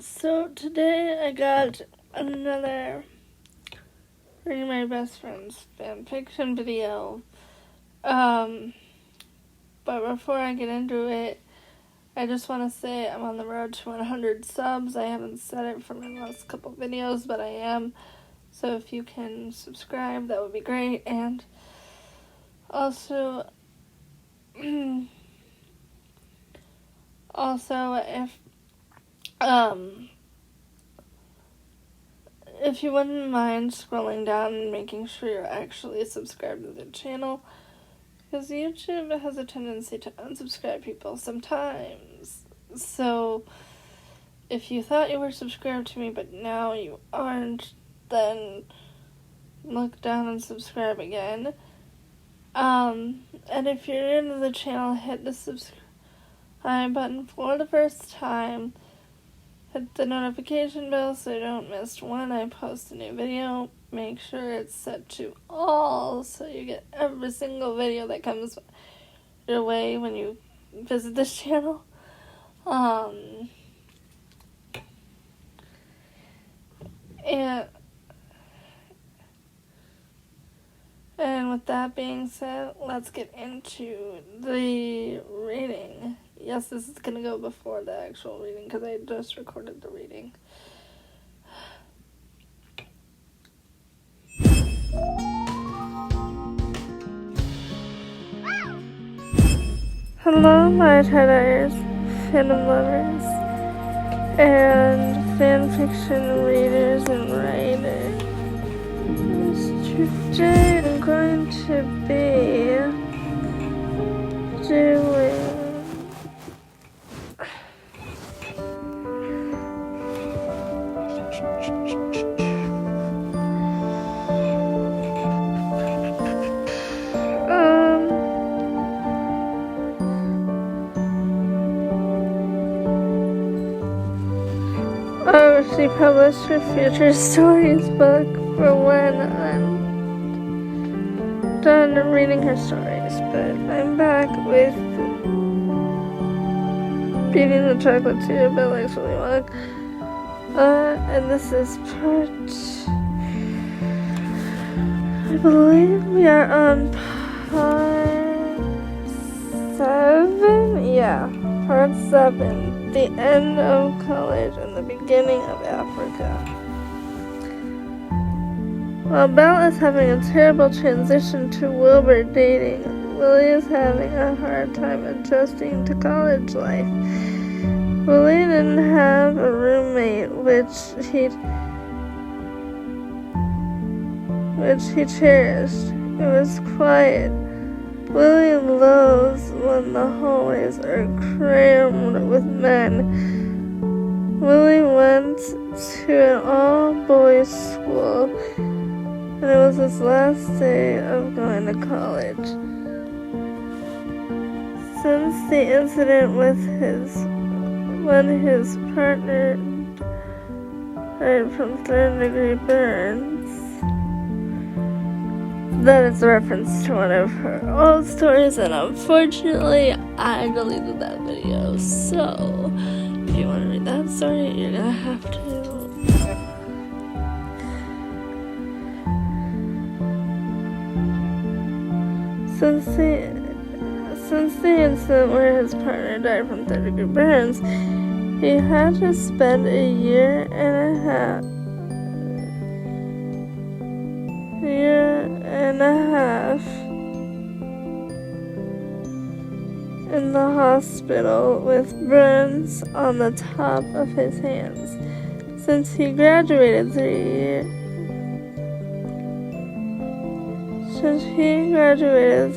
So today I got another Reading My Best Friend's fanfiction video. But before I get into it, I just want to say I'm on the road to 100 subs. I haven't said it for my last couple videos, but I am. So if you can subscribe, that would be great. And also, if you wouldn't mind scrolling down and making sure you're actually subscribed to the channel, because YouTube has a tendency to unsubscribe people sometimes. So if you thought you were subscribed to me but now you aren't, then look down and subscribe again. And if you're new to the channel, hit the subscribe button for the first time. Hit the notification bell so you don't miss when I post a new video. Make sure it's set to all so you get every single video that comes your way when you visit this channel. And with that being said, let's get into the reading. Yes, this is going to go before the actual reading because I just recorded the reading. Hello, my tie-dyers, fandom lovers, and fanfiction readers and writers. Today I'm going to be doing she published her future stories book for when I'm done reading her stories, but I'm back with Beating the Chocolatier by Willy Wonka. And this is part, I believe we are on part 7? Yeah, part 7. The end of college and the beginning of Africa. While Belle is having a terrible transition to Wilbur dating, Willie is having a hard time adjusting to college life. Willie didn't have a roommate, which he cherished. It was quiet. Willie loathes when the hallways are crammed with men. Willie went to an all-boys school, and it was his last day of going to college. Since the incident when his partner died from third-degree burns, that is a reference to one of her old stories, and unfortunately, I deleted that video. So, if you want to read that story, you're gonna have to. Since the incident where his partner died from third-degree burns, he had to spend a year and a half in the hospital with burns on the top of his hands. Since he graduated 3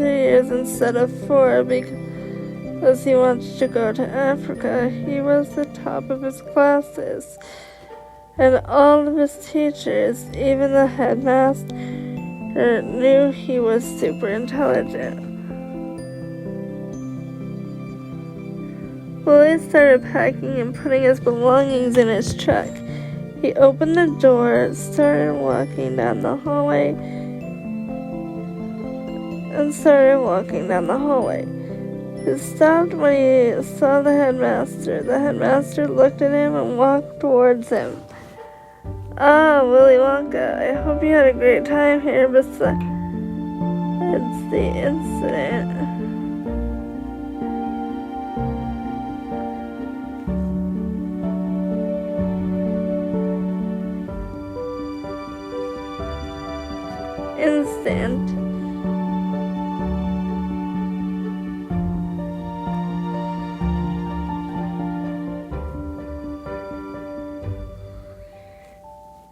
years instead of 4 because he wanted to go to Africa, he was the top of his classes. And all of his teachers, even the headmaster, knew he was super intelligent. Willie started packing and putting his belongings in his truck. He opened the door, started walking down the hallway. He stopped when he saw the headmaster. The headmaster looked at him and walked towards him. "Ah, Willy Wonka, I hope you had a great time here besides the incident."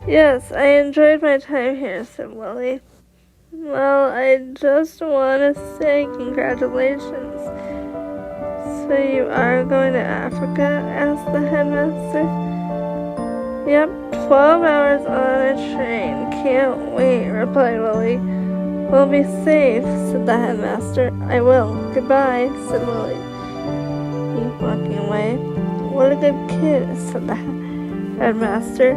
"Yes, I enjoyed my time here," said Willy. "Well, I just want to say congratulations." "So you are going to Africa?" asked the headmaster. "Yep, 12 hours on a train. Can't wait," replied Willy. "We'll be safe," said the headmaster. "I will. Goodbye," said Willy. He walking away. "What a good kid," said the headmaster.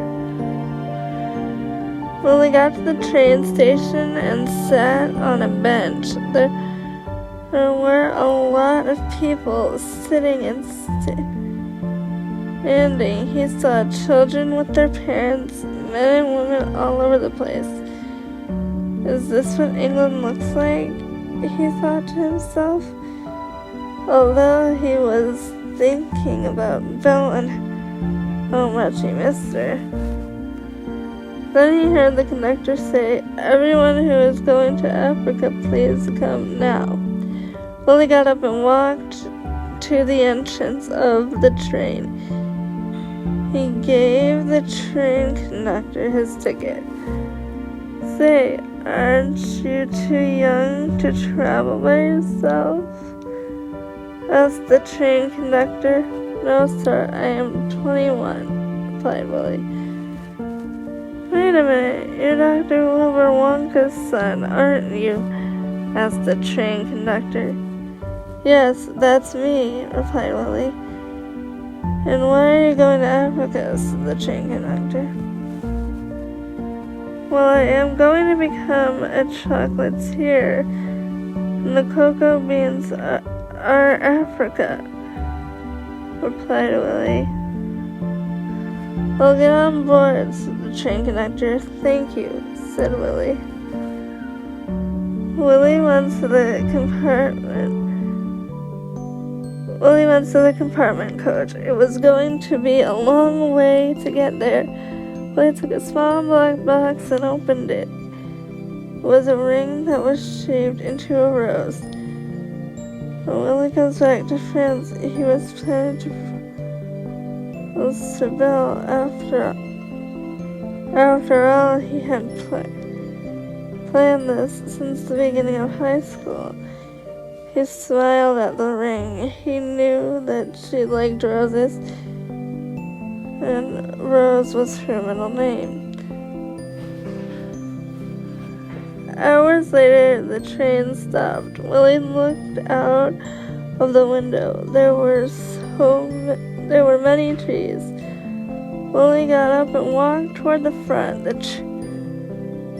Willy got to the train station and sat on a bench. There were a lot of people sitting and standing. He saw children with their parents, men and women all over the place. "Is this what England looks like?" he thought to himself, although he was thinking about Belle and how much he missed her. Then he heard the conductor say, "Everyone who is going to Africa, please come now." Willy got up and walked to the entrance of the train. He gave the train conductor his ticket. "Say, aren't you too young to travel by yourself?" asked the train conductor. "No, sir, I am 21, replied Willy. "Wait a minute, you're Dr. Wilbur Wonka's son, aren't you?" asked the train conductor. "Yes, that's me," replied Willy. "And why are you going to Africa?" said the train conductor. "Well, I am going to become a chocolatier, and the cocoa beans are Africa," replied Willy. "I'll get on board," said the train conductor. "Thank you," said Willy. Willy went to the compartment coach. It was going to be a long way to get there. Willy took a small black box and opened it. It was a ring that was shaped into a rose. When Willy goes back to France, he was planning to propose to Belle. After all, he had planned this since the beginning of high school. He smiled at the ring. He knew that she liked roses, and Rose was her middle name. Hours later, the train stopped. Willy looked out of the window. There were many trees. Willy got up and walked toward the front. The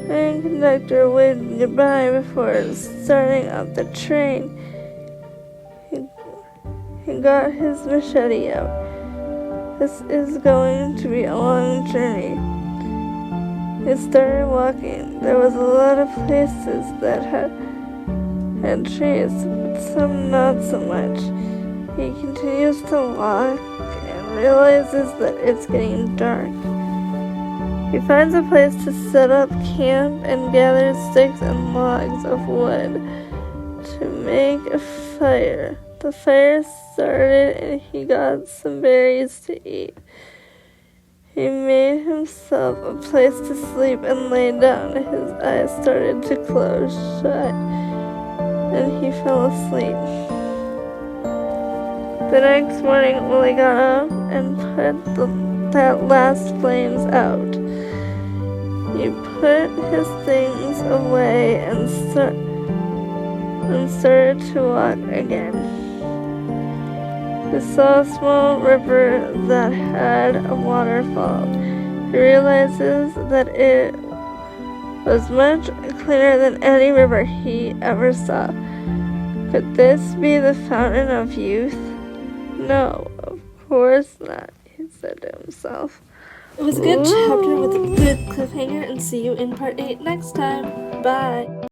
train conductor waved goodbye before starting up the train. He got his machete out. "This is going to be a long journey." He started walking. There was a lot of places that had trees, but some not so much. He continues to walk and realizes that it's getting dark. He finds a place to set up camp and gathers sticks and logs of wood to make a fire. The fire started and he got some berries to eat. He made himself a place to sleep and lay down. His eyes started to close shut and he fell asleep. The next morning, Willy got up and put that last flames out. He put his things away and started to walk again. He saw a small river that had a waterfall. He realizes that it was much cleaner than any river he ever saw. Could this be the fountain of youth? No, of course not, he said to himself. It was a good chapter with a good cliffhanger, and see you in part 8 next time. Bye.